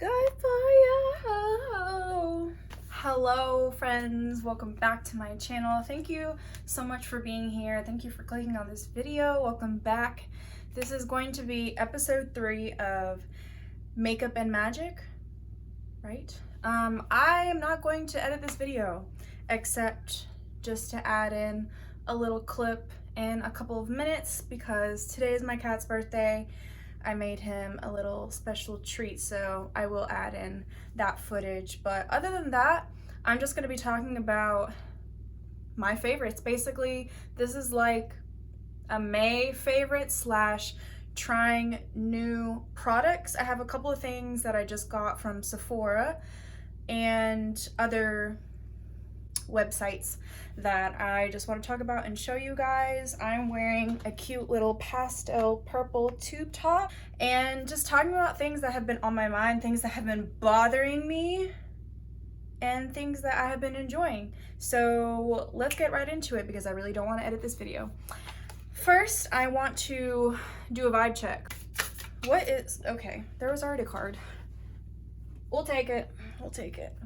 Good for you. Hello friends, welcome back to my channel. Thank you so much for being here. Thank you for clicking on this video. Welcome back. This is going to be episode 3 of Makeup and Magic, right? I am not going to edit this video except just to add in a little clip in a couple of minutes because today is my cat's birthday. I made him a little special treat, so I will add in that footage. But other than that, I'm just gonna be talking about my favorites. Basically, this is like a May favorite slash trying new products. I have a couple of things that I just got from Sephora and other websites that I just want to talk about and show you guys. I'm wearing a cute little pastel purple tube top and just talking about things that have been on my mind, things that have been bothering me, and things that I have been enjoying. So let's get right into it because I really don't want to edit this video. First, I want to do a vibe check. Okay, there was already a card. We'll take it.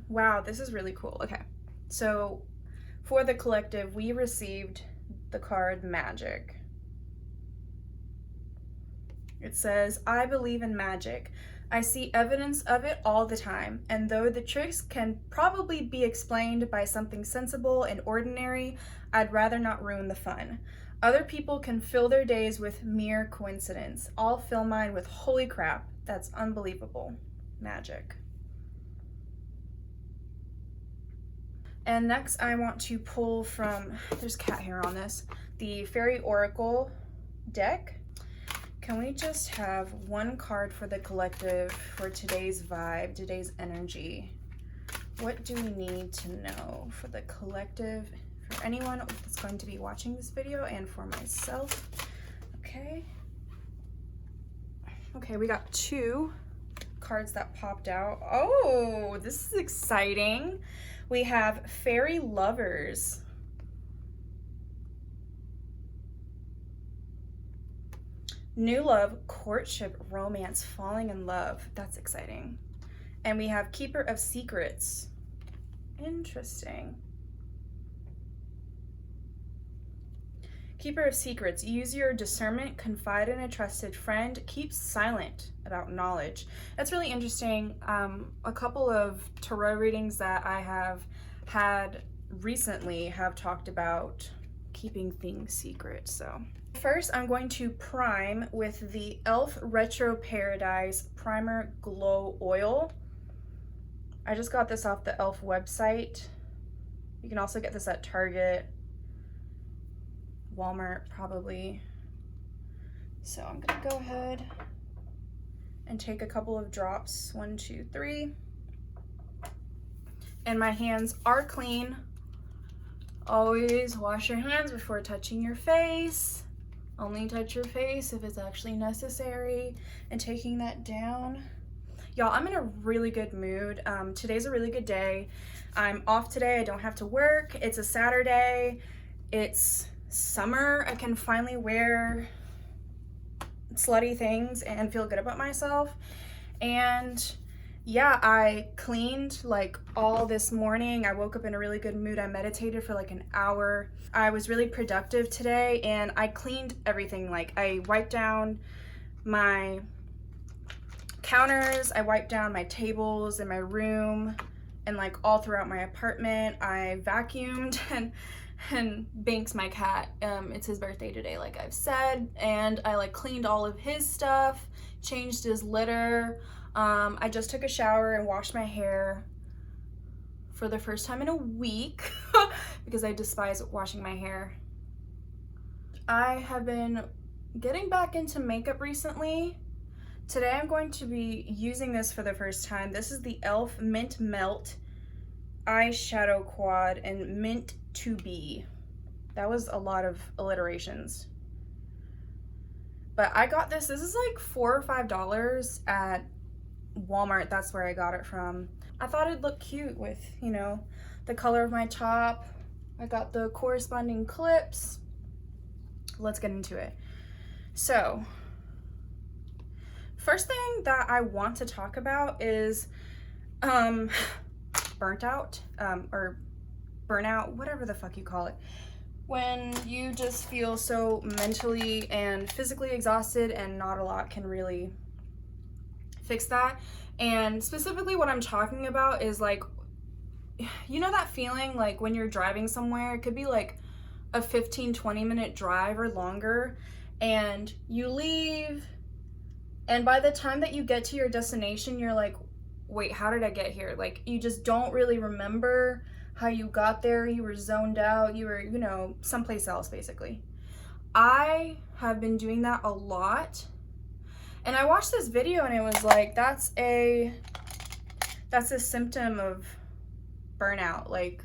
Wow, this is really cool. Okay. So for the collective, we received the card Magic. It says, I believe in magic. I see evidence of it all the time, and though the tricks can probably be explained by something sensible and ordinary, I'd rather not ruin the fun. Other people can fill their days with mere coincidence. I'll fill mine with holy crap. That's unbelievable. Magic. And next I want to pull from, there's cat hair on this, the Fairy Oracle deck. Can we just have one card for the collective for today's vibe, today's energy? What do we need to know for the collective, for anyone that's going to be watching this video and for myself? Okay, we got 2 cards that popped out. Oh, this is exciting. We have Fairy Lovers. New love, courtship, romance, falling in love. That's exciting. And we have Keeper of Secrets. Interesting. Keeper of Secrets, use your discernment, confide in a trusted friend, keep silent about knowledge. That's really interesting. A couple of tarot readings that I have had recently have talked about keeping things secret. So first I'm going to prime with the e.l.f. Retro Paradise Primer Glow Oil. I just got this off the e.l.f. website. You can also get this at Target, Walmart probably. So I'm gonna go ahead and take a couple of drops, 1, 2, 3. And my hands are clean. Always wash your hands before touching your face. Only touch your face if it's actually necessary. And taking that down. Y'all, I'm in a really good mood. Today's a really good day. I'm off today, I don't have to work. It's a Saturday. It's summer. I can finally wear slutty things and feel good about myself. And yeah, I cleaned like all this morning. I woke up in a really good mood. I meditated for like an hour. I was really productive today and I cleaned everything. Like I wiped down my counters, I wiped down my tables in my room and like all throughout my apartment. I vacuumed and Banks, my cat, it's his birthday today, like I've said, and I like cleaned all of his stuff, changed his litter. I just took a shower and washed my hair for the first time in a week because I despise washing my hair. I have been getting back into makeup recently. Today I'm going to be using this for the first time. This is the e.l.f. Mint Melt Eyeshadow Quad and Mint to Be. That was a lot of alliterations. But I got this. This is like $4 or $5 at Walmart. That's where I got it from. I thought it'd look cute with, you know, the color of my top. I got the corresponding clips. Let's get into it. So first thing that I want to talk about is burnt out, or burnout, whatever the fuck you call it. When you just feel so mentally and physically exhausted and not a lot can really fix that. And specifically what I'm talking about is like, you know that feeling like when you're driving somewhere, it could be like a 15-20 minute drive or longer, and you leave, and by the time that you get to your destination, you're like, wait, how did I get here? Like, you just don't really remember how you got there. You were zoned out, you were, you know, someplace else basically. I have been doing that a lot, and I watched this video and it was like, that's a symptom of burnout. Like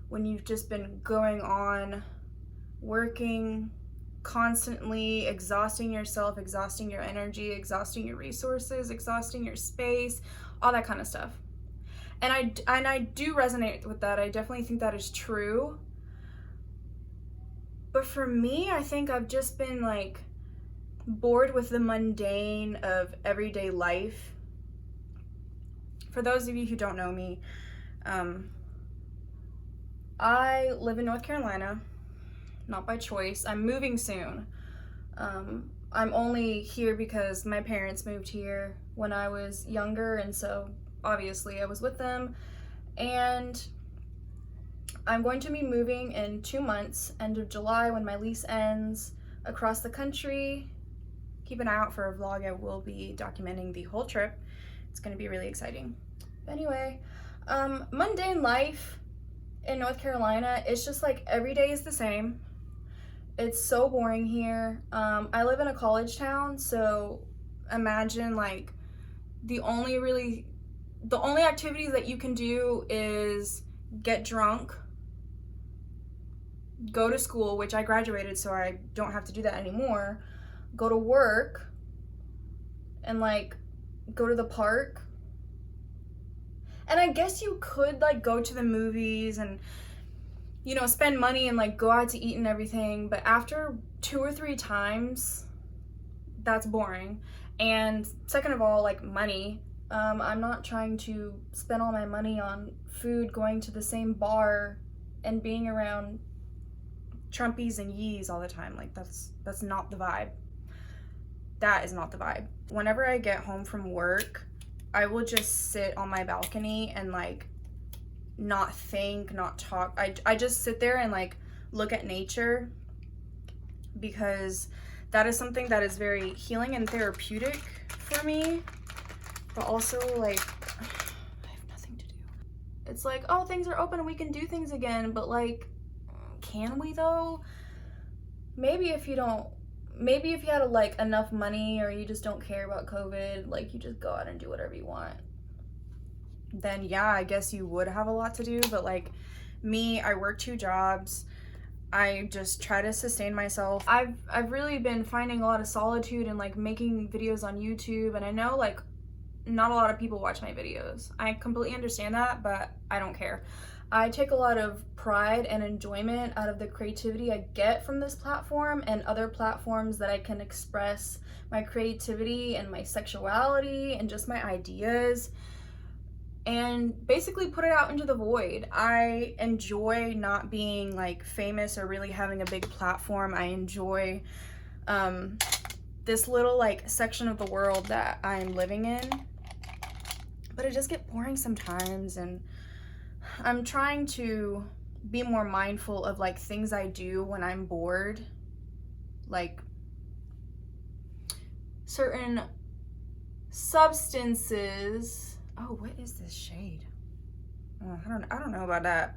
when you've just been going on, working constantly, exhausting yourself, exhausting your energy, exhausting your resources, exhausting your space, all that kind of stuff. And I do resonate with that. I definitely think that is true. But for me, I think I've just been like bored with the mundane of everyday life. For those of you who don't know me, I live in North Carolina, not by choice. I'm moving soon. I'm only here because my parents moved here when I was younger, and so obviously I was with them. And I'm going to be moving in 2 months, end of July when my lease ends, across the country. Keep an eye out for a vlog. I will be documenting the whole trip. It's going to be really exciting. But anyway, mundane life in North Carolina, it's just like every day is the same. It's so boring here. I live in a college town, so imagine like the only activities that you can do is get drunk, go to school, which I graduated so I don't have to do that anymore, go to work, and like go to the park. And I guess you could like go to the movies and, you know, spend money and like go out to eat and everything, but after 2 or 3 times, that's boring. And second of all, like money. I'm not trying to spend all my money on food, going to the same bar and being around Trumpies and yees all the time. Like that's not the vibe. That is not the vibe. Whenever I get home from work, I will just sit on my balcony and like not think, not talk. I just sit there and like look at nature, because that is something that is very healing and therapeutic for me. But also like I have nothing to do. It's like, oh, things are open and we can do things again, but like, can we though? Maybe if you had like enough money, or you just don't care about COVID, like you just go out and do whatever you want, then yeah, I guess you would have a lot to do. But like me, I work 2 jobs. I just try to sustain myself. I've really been finding a lot of solitude and like making videos on YouTube, and I know like not a lot of people watch my videos. I completely understand that, but I don't care. I take a lot of pride and enjoyment out of the creativity I get from this platform and other platforms that I can express my creativity and my sexuality and just my ideas, and basically put it out into the void. I enjoy not being like famous or really having a big platform. I enjoy this little like section of the world that I'm living in, but it just gets boring sometimes, and I'm trying to be more mindful of like things I do when I'm bored, like certain substances. Oh, what is this shade? Oh, I don't know about that.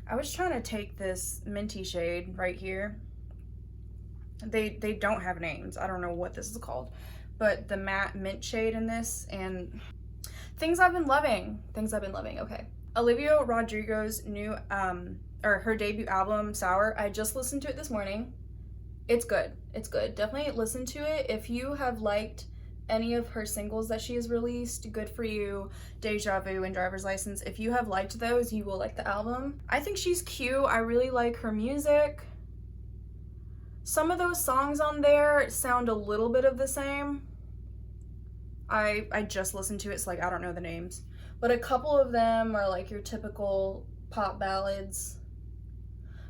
I was trying to take this minty shade right here. They don't have names. I don't know what this is called, but the matte mint shade in this, and things I've been loving. Okay. Olivia Rodrigo's new or her debut album Sour, I just listened to it this morning. It's good. Definitely listen to it. If you have liked any of her singles that she has released, Good For You, Deja Vu, and Driver's License, if you have liked those, you will like the album. I think she's cute. I really like her music. Some of those songs on there sound a little bit of the same. I just listened to it, so like I don't know the names. But a couple of them are like your typical pop ballads.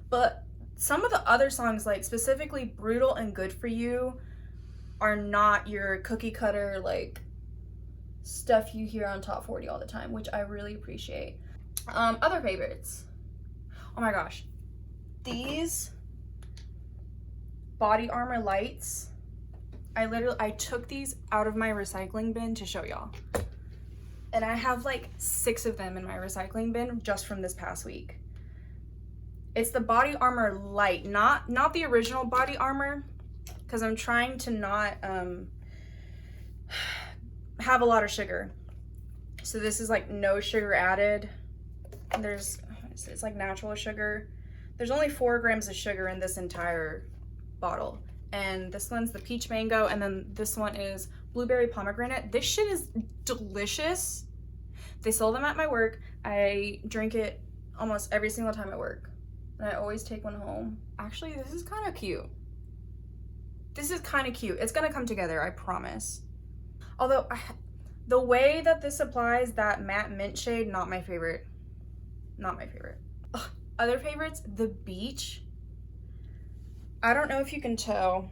But some of the other songs, like specifically Brutal and Good For You, are not your cookie cutter like stuff you hear on Top 40 all the time, which I really appreciate. Other favorites. Oh my gosh. These Body Armor lights. I took these out of my recycling bin to show y'all. And I have like 6 of them in my recycling bin just from this past week. It's the Body Armor light, not the original Body Armor, because I'm trying to not have a lot of sugar. So this is like no sugar added. It's like natural sugar. There's only 4 grams of sugar in this entire bottle. And this one's the peach mango, and then this one is blueberry pomegranate. This shit is delicious. They sell them at my work. I drink it almost every single time at work. And I always take one home. Actually, this is kind of cute. This is kind of cute. It's gonna come together, I promise. Although, the way that this applies, that matte mint shade, not my favorite. Not my favorite. Ugh. Other favorites, the beach. I don't know if you can tell.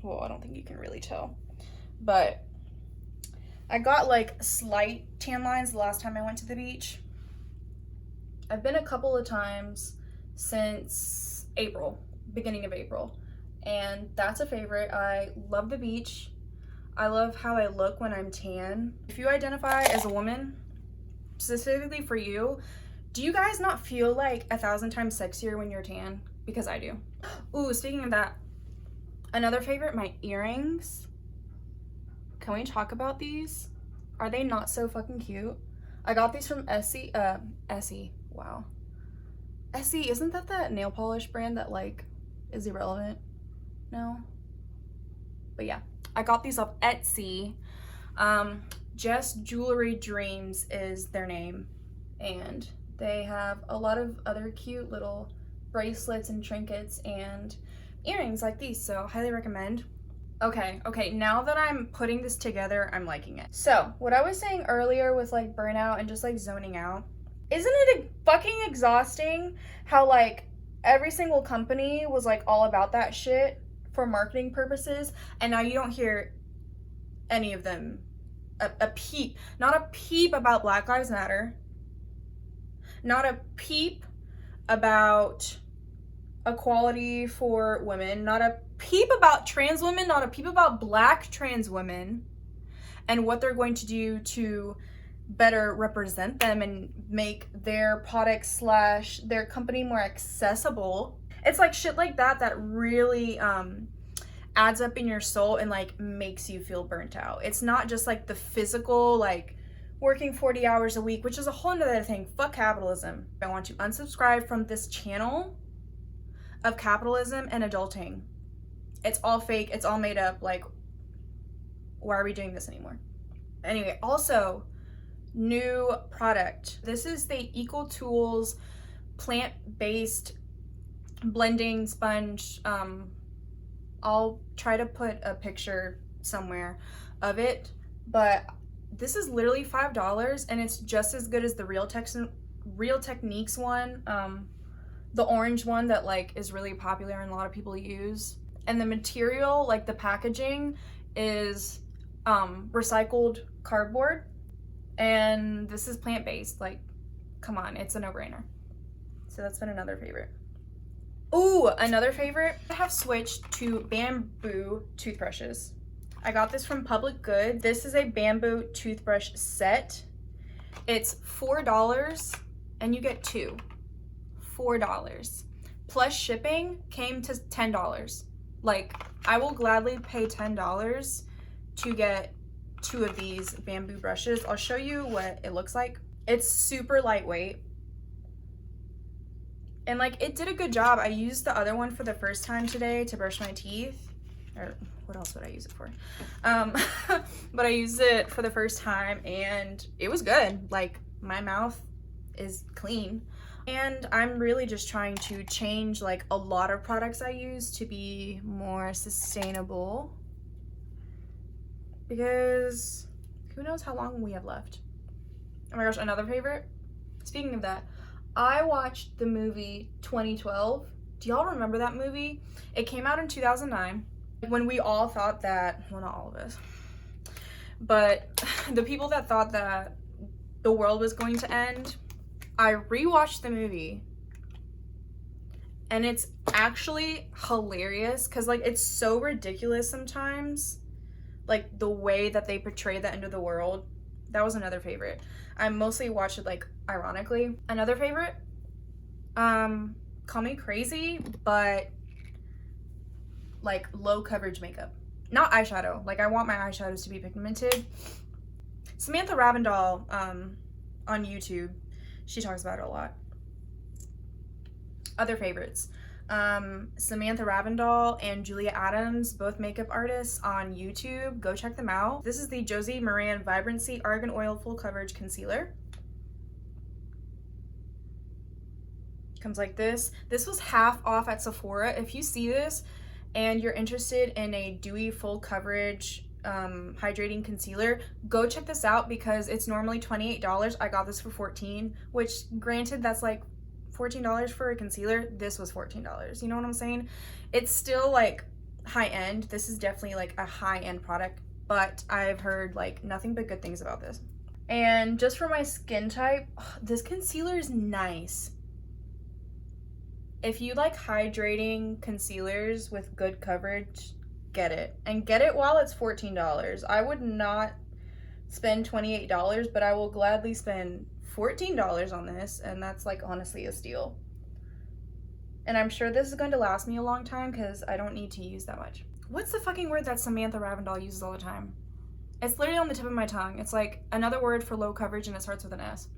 Well, I don't think you can really tell. But I got like slight tan lines the last time I went to the beach. I've been a couple of times since April, beginning of April. And that's a favorite. I love the beach. I love how I look when I'm tan. If you identify as a woman, specifically for you, do you guys not feel like 1,000 times sexier when you're tan? Because I do. Ooh, speaking of that, another favorite, my earrings. Can we talk about these? Are they not so fucking cute? I got these from Essie. Wow. Essie, isn't that nail polish brand that like is irrelevant? No? But yeah, I got these off Etsy. Just Jewelry Dreams is their name. And they have a lot of other cute little bracelets and trinkets and earrings like these, so highly recommend. Okay, now that I'm putting this together, I'm liking it. So, what I was saying earlier with like burnout and just like zoning out, isn't it fucking exhausting how like every single company was like all about that shit for marketing purposes, and now you don't hear any of them a peep, not a peep about Black Lives Matter, not a peep about equality for women, not a peep about trans women, not a peep about Black trans women and what they're going to do to better represent them and make their products / their company more accessible. It's like shit like that that really adds up in your soul and like makes you feel burnt out. It's not just like the physical, like working 40 hours a week, which is a whole nother thing. Fuck capitalism. I want to unsubscribe from this channel of capitalism and adulting. It's all fake. It's all made up. Like, why are we doing this anymore? Anyway, also, new product. This is the Equal Tools plant-based blending sponge. I'll try to put a picture somewhere of it, but this is literally $5 and it's just as good as the Real Techniques one. The orange one that like is really popular and a lot of people use. And the material, like the packaging, is recycled cardboard. And this is plant-based. Like, come on, it's a no-brainer. So that's been another favorite. Ooh, another favorite. I have switched to bamboo toothbrushes. I got this from Public Good. This is a bamboo toothbrush set. It's $4 and you get 2. $4 plus shipping came to $10. Like, I will gladly pay $10 to get 2 of these bamboo brushes. I'll show you what it looks like. It's super lightweight and like it did a good job. I used the other one for the first time today to brush my teeth, or what else would I use it for? But I used it for the first time and it was good. Like, my mouth is clean. And I'm really just trying to change like a lot of products I use to be more sustainable, because who knows how long we have left. Oh my gosh, another favorite. Speaking of that, I watched the movie 2012. Do y'all remember that movie? It came out in 2009 when we all thought that, well, not all of us, but the people that thought that the world was going to end. I rewatched the movie and it's actually hilarious because like it's so ridiculous sometimes, like the way that they portray the end of the world. That was another favorite. I mostly watched it like ironically. Another favorite, call me crazy, but like low coverage makeup, not eyeshadow. Like I want my eyeshadows to be pigmented. Samantha Ravindal on YouTube, she talks about it a lot. Other favorites, Samantha Ravindal and Julia Adams, both makeup artists on YouTube. Go check them out. This is the Josie Maran Vibrancy Argan Oil Full Coverage Concealer. Comes like this. This was half off at Sephora. If you see this and you're interested in a dewy full coverage hydrating concealer, go check this out because it's normally $28. I got this for $14, which granted that's like $14 for a concealer. This was $14. You know what I'm saying? It's still like high end. This is definitely like a high end product, but I've heard like nothing but good things about this. And just for my skin type, this concealer is nice. If you like hydrating concealers with good coverage, get it. And get it while it's $14. I would not spend $28, but I will gladly spend $14 on this, and that's like honestly a steal. And I'm sure this is going to last me a long time because I don't need to use that much. What's the fucking word that Samantha Ravindal uses all the time? It's literally on the tip of my tongue. It's like another word for low coverage and it starts with an S.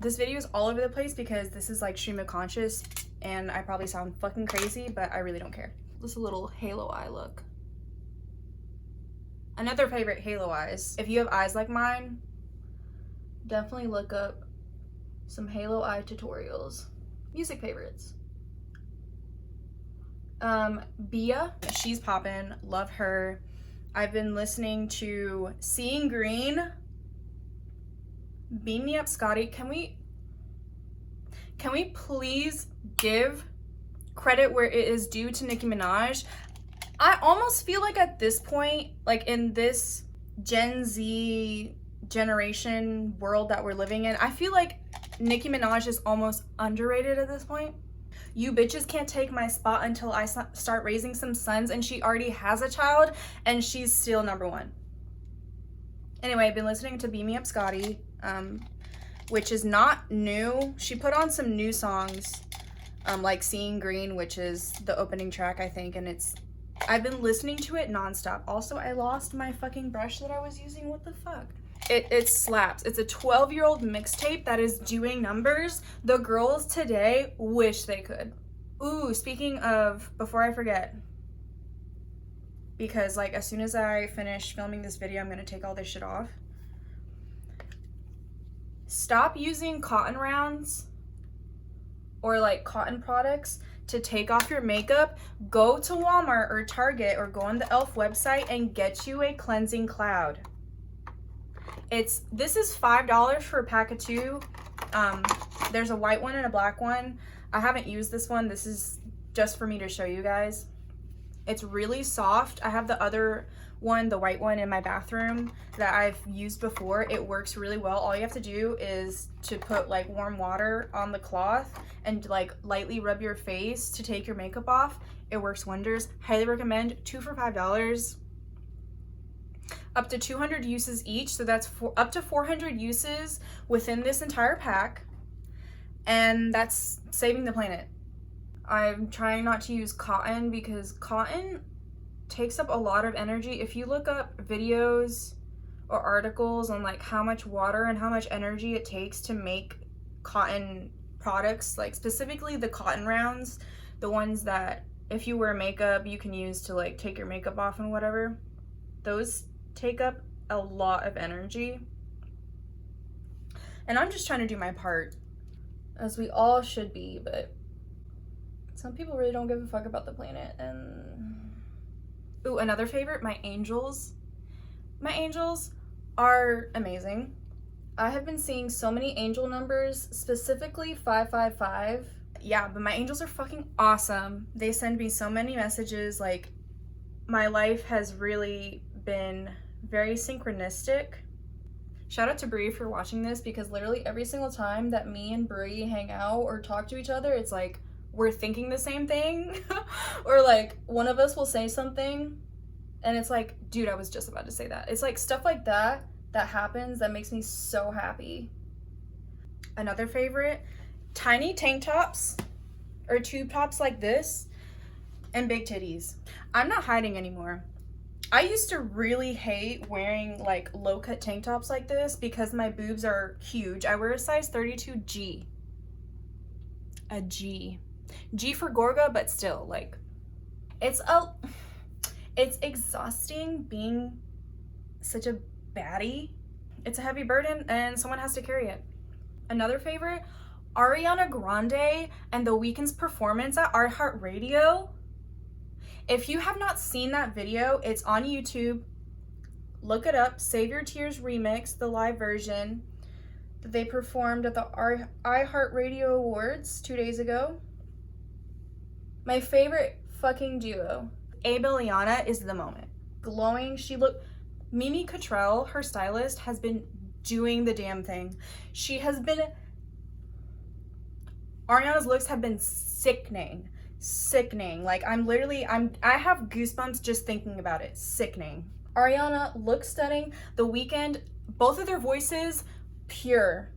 This video is all over the place because this is like stream of conscious and I probably sound fucking crazy, but I really don't care. Just a little halo eye look. Another favorite, halo eyes. If you have eyes like mine, definitely look up some halo eye tutorials. Music favorites. Bia, she's poppin', love her. I've been listening to Seeing Green, Beam Me Up Scotty. Can we please give credit where it is due to Nicki Minaj? I almost feel like at this point, like in this Gen Z generation world that we're living in, I feel like Nicki Minaj is almost underrated at this point. You bitches can't take my spot until I start raising some sons, and she already has a child and she's still #1. Anyway, I've been listening to Beam Me Up Scotty, which is not new. She put on some new songs, like Seeing Green, which is the opening track, I think, and I've been listening to it nonstop. Also, I lost my fucking brush that I was using. What the fuck? It slaps. It's a 12-year-old mixtape that is doing numbers. The girls today wish they could. Ooh, speaking of, before I forget, because like as soon as I finish filming this video, I'm gonna take all this shit off. Stop using cotton rounds or like cotton products to take off your makeup. Go to Walmart or Target or go on the e.l.f. website and get you a cleansing cloud. This is $5 for a pack of 2. There's a white one and a black one. I haven't used this one. This is just for me to show you guys. It's really soft. I have the other one, the white one, in my bathroom that I've used before. It works really well. All you have to do is to put like warm water on the cloth and like lightly rub your face to take your makeup off. It works wonders. Highly recommend. 2 for $5. Up to 200 uses each, so that's up to 400 uses within this entire pack, and that's saving the planet. I'm trying not to use cotton because cotton takes up a lot of energy. If you look up videos or articles on like how much water and how much energy it takes to make cotton products, like specifically the cotton rounds, the ones that if you wear makeup you can use to like take your makeup off and whatever, those take up a lot of energy. And I'm just trying to do my part, as we all should be, but some people really don't give a fuck about the planet. And ooh, another favorite, my angels. My angels are amazing. I have been seeing so many angel numbers, specifically 555. Yeah, but my angels are fucking awesome. They send me so many messages. Like, my life has really been very synchronistic. Shout out to Brie for watching this, because literally every single time that me and Brie hang out or talk to each other, it's like we're thinking the same thing. Or like one of us will say something and it's like, dude, I was just about to say that. It's like stuff like that that happens that makes me so happy. Another favorite, tiny tank tops or tube tops like this and big titties. I'm not hiding anymore. I used to really hate wearing like low cut tank tops like this because my boobs are huge. I wear a size 32G. A G. G for Gorga, but still, like, it's exhausting being such a baddie. It's a heavy burden and someone has to carry it. Another favorite, Ariana Grande and The Weeknd's performance at iHeartRadio. If you have not seen that video, it's on YouTube. Look it up, Save Your Tears Remix, the live version that they performed at the iHeartRadio Awards 2 days ago. My favorite fucking duo. Abe Eliana is the moment. Glowing, Mimi Cottrell, her stylist, has been doing the damn thing. Ariana's looks have been sickening. Like, I have goosebumps just thinking about it. Sickening. Ariana looks stunning. The Weeknd, both of their voices, pure.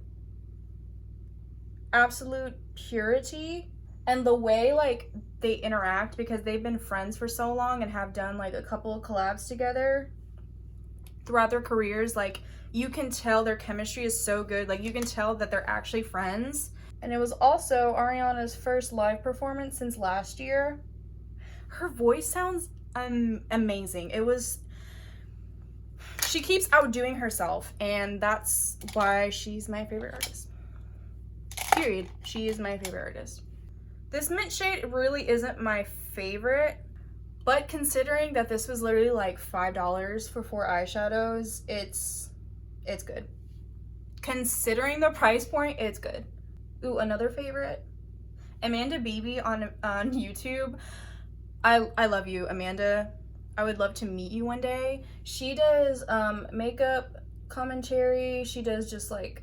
Absolute purity. And the way, like, they interact, because they've been friends for so long and have done, like, a couple of collabs together throughout their careers, like, you can tell their chemistry is so good. Like, you can tell that they're actually friends. And it was also Ariana's first live performance since last year. Her voice sounds amazing. She keeps outdoing herself, and that's why she's my favorite artist. Period. She is my favorite artist. This mint shade really isn't my favorite, but considering that this was literally like $5 for 4 eyeshadows, it's good. Considering the price point, it's good. Ooh, another favorite, Amanda Beebe on YouTube. I love you, Amanda. I would love to meet you one day. She does makeup commentary. She does just like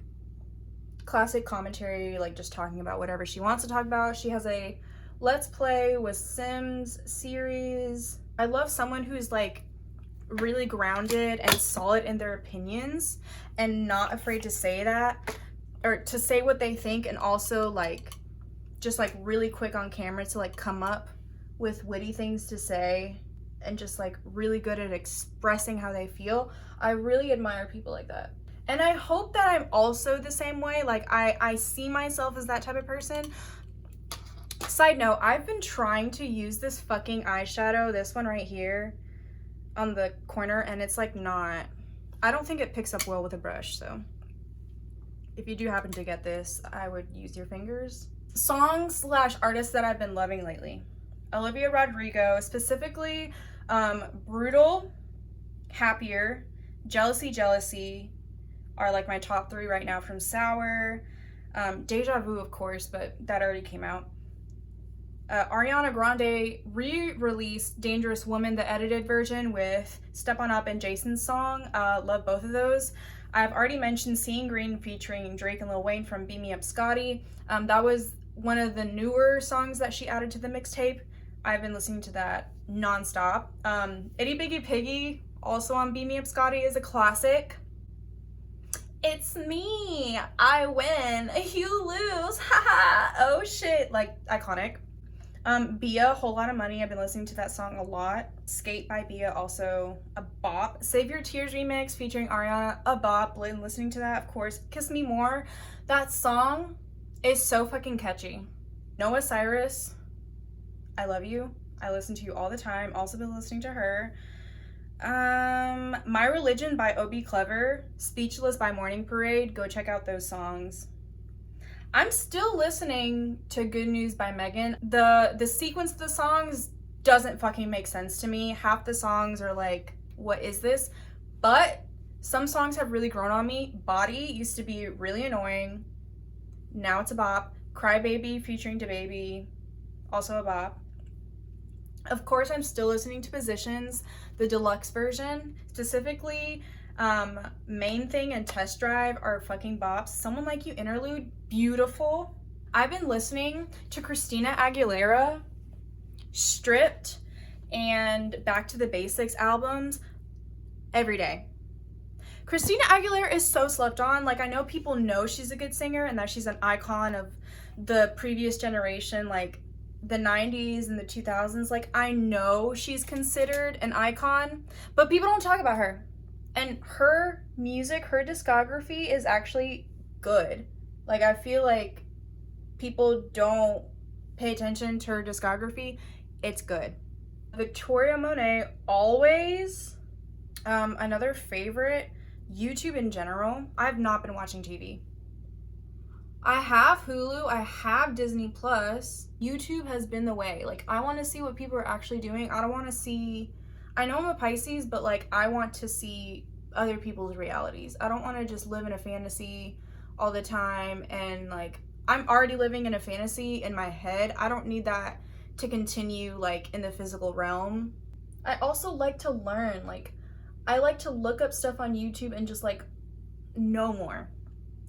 classic commentary, like just talking about whatever she wants to talk about. She has a Let's Play with Sims series. I love someone who's like really grounded and solid in their opinions and not afraid to say that, or to say what they think, and also like just like really quick on camera to like come up with witty things to say, and just like really good at expressing how they feel. I really admire people like that. And I hope that I'm also the same way. Like I see myself as that type of person. Side note, I've been trying to use this fucking eyeshadow, this one right here on the corner, and it's like I don't think it picks up well with a brush, so if you do happen to get this, I would use your fingers. Songs / artists that I've been loving lately. Olivia Rodrigo, specifically Brutal, Happier, Jealousy are like my top 3 right now from Sour. Deja Vu, of course, but that already came out. Ariana Grande re-released Dangerous Woman, the edited version with Step On Up and Jason's song. Love both of those. I've already mentioned Seeing Green featuring Drake and Lil Wayne from Beam Me Up Scotty. That was one of the newer songs that she added to the mixtape. I've been listening to that nonstop. Itty Biggy Piggy, also on Beam Me Up Scotty, is a classic. It's me, I win, you lose, haha, oh shit, like iconic. Bia, Whole Lot of Money, I've been listening to that song a lot. Skate by Bia, also a bop. Save Your Tears remix featuring Ariana, a bop. Been listening to that, of course. Kiss Me More, that song is so fucking catchy. Noah Cyrus, I love you. I listen to you all the time. Also been listening to her. My Religion by O.B. Clever, Speechless by Morning Parade. Go check out those songs. I'm still listening to Good News by Megan. The sequence of the songs doesn't fucking make sense to me. Half the songs are like, what is this? But Some songs have really grown on me. Body used to be really annoying. Now it's a bop. Crybaby featuring DaBaby, also a bop. Of course, I'm still listening to Positions, the deluxe version. Specifically, Main Thing and Test Drive are fucking bops. Someone Like You interlude, beautiful. I've been listening to Christina Aguilera, Stripped, and Back to the Basics albums every day. Christina Aguilera is so slept on. Like, I know people know she's a good singer and that she's an icon of the previous generation, like the 90s and the 2000s. Like, I know she's considered an icon, but people don't talk about her. And her music, her discography is actually good. Like, I feel like people don't pay attention to her discography. It's good. Victoria Monet, Always. Another favorite, YouTube in general. I've not been watching TV. I have Hulu, I have Disney Plus. YouTube has been the way. Like, I want to see what people are actually doing. I don't want to see, I know I'm a Pisces, but like, I want to see other people's realities. I don't want to just live in a fantasy all the time, and like, I'm already living in a fantasy in my head. I don't need that to continue like in the physical realm. I also like to learn. Like, I like to look up stuff on YouTube and just like know more.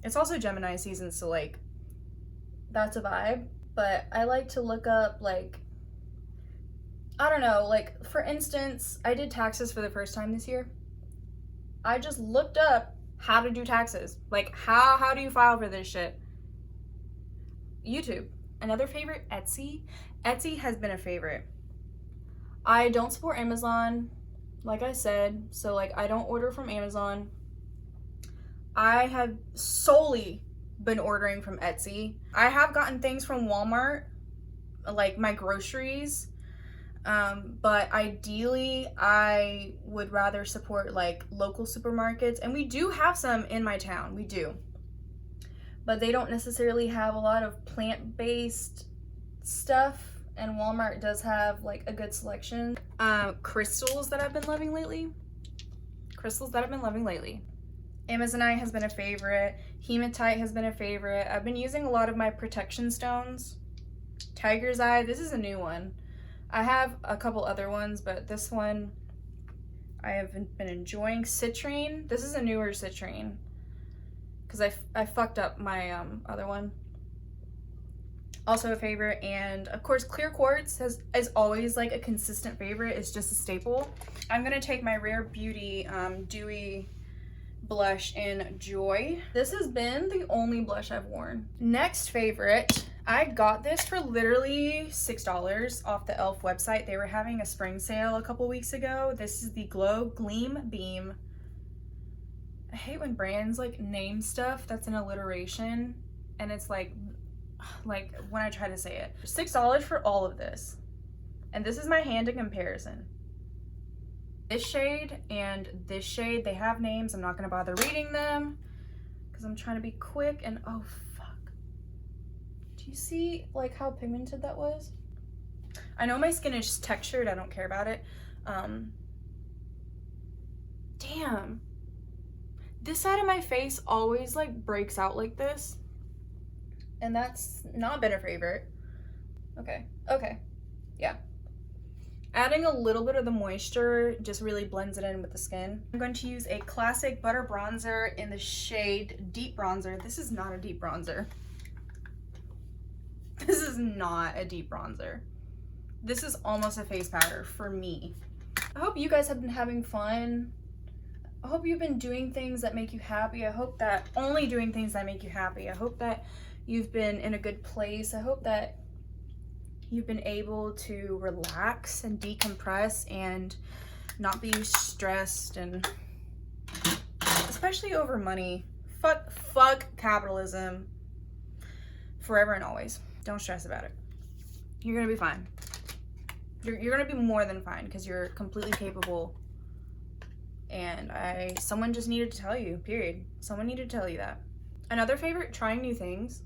It's also Gemini season, so like that's a vibe. But I like to look up, like, I don't know, like for instance, I did taxes for the first time this year. I just looked up how to do taxes. Like, how do you file for this shit? YouTube. Another favorite, Etsy. Etsy has been a favorite. I don't support Amazon, like I said, so like I don't order from Amazon. I have solely been ordering from Etsy. I have gotten things from Walmart, like my groceries, but ideally I would rather support like local supermarkets, and we do have some in my town, we do, but they don't necessarily have a lot of plant-based stuff, and Walmart does have like a good selection. Crystals that I've been loving lately. Amazonite has been a favorite. Hematite has been a favorite. I've been using a lot of my protection stones. Tiger's Eye, this is a new one. I have a couple other ones, but this one I have been enjoying. Citrine, this is a newer citrine because I fucked up my other one. Also a favorite. And of course, clear quartz is always like a consistent favorite. It's just a staple. I'm gonna take my Rare Beauty dewy blush in Joy. This has been the only blush I've worn. Next favorite, I got this for literally $6 off the e.l.f. website. They were having a spring sale a couple weeks ago. This is the Glow Gleam Beam. I hate when brands like name stuff that's an alliteration and it's like when I try to say it. $6 for all of this. And this is my hand in comparison. This shade and this shade, they have names. I'm not gonna bother reading them because I'm trying to be quick. And oh fuck, do you see like how pigmented that was? I know my skin is textured, I don't care about it. Damn, this side of my face always like breaks out like this, and that's not been a favorite. Okay, yeah. Adding a little bit of the moisture just really blends it in with the skin. I'm going to use a classic butter bronzer in the shade Deep Bronzer. This is not a deep bronzer. This is not a deep bronzer. This is almost a face powder for me. I hope you guys have been having fun. I hope you've been doing things that make you happy. I hope that only doing things that make you happy. I hope that you've been in a good place. I hope that you've been able to relax and decompress and not be stressed, and especially over money. Fuck capitalism forever and always. Don't stress about it. You're gonna be fine. You're gonna be more than fine because you're completely capable. And someone just needed to tell you, period. Someone needed to tell you that. Another favorite, trying new things.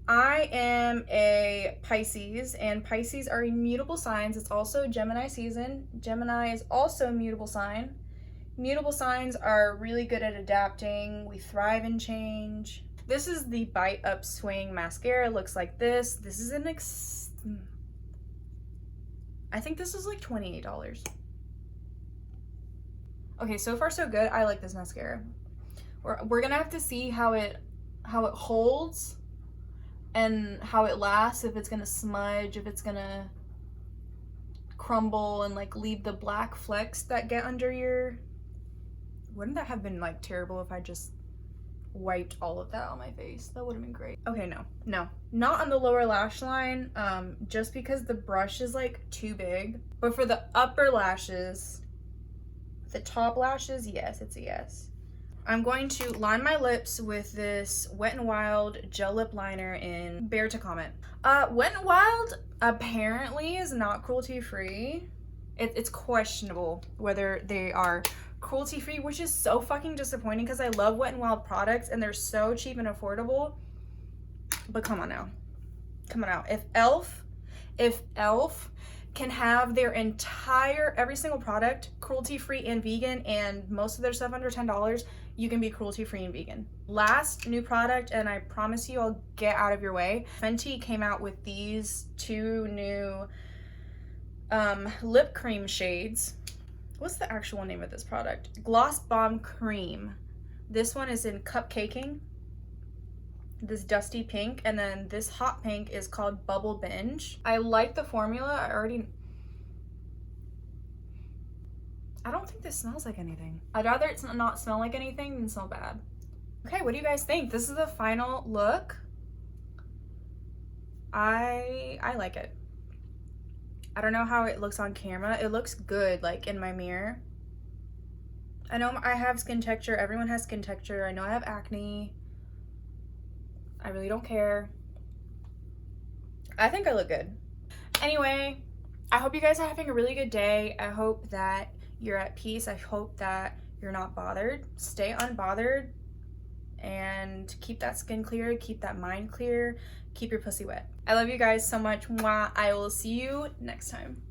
I am a Pisces, and Pisces are immutable signs. It's also Gemini season. Gemini is also a mutable sign. Mutable signs are really good at adapting. We thrive in change. This is the Beauty Upswing mascara. It looks like this. This is an I think this is like $28. Okay, so far so good. I like this mascara. We're gonna have to see how it holds and how it lasts, if it's gonna smudge, if it's gonna crumble and like leave the black flecks that get under your... Wouldn't that have been like terrible if I just wiped all of that on my face? That would have been great. Okay, no, not on the lower lash line, just because the brush is like too big. But for the upper lashes, the top lashes, yes, it's a yes. I'm going to line my lips with this Wet n Wild gel lip liner in Bear to Comment. Wet n Wild apparently is not cruelty free. It's questionable whether they are cruelty free, which is so fucking disappointing because I love Wet n Wild products and they're so cheap and affordable. But come on now, come on now. If Elf can have their entire, every single product cruelty free and vegan, and most of their stuff under $10, you can be cruelty free and vegan. Last new product, and I promise you I'll get out of your way. Fenty came out with these two new lip cream shades. What's the actual name of this product? Gloss Bomb Cream. This one is in Cupcakin, this dusty pink, and then this hot pink is called Bubble Binge. I like the formula. I don't think this smells like anything. I'd rather it's not smell like anything than smell bad. Okay, what do you guys think? This is the final look. I like it. I don't know how it looks on camera. It looks good, like in my mirror. I know I have skin texture. Everyone has skin texture. I know I have acne. I really don't care. I think I look good. Anyway, I hope you guys are having a really good day. I hope that you're at peace. I hope that you're not bothered. Stay unbothered and keep that skin clear, keep that mind clear, keep your pussy wet. I love you guys so much. Mwah. I will see you next time.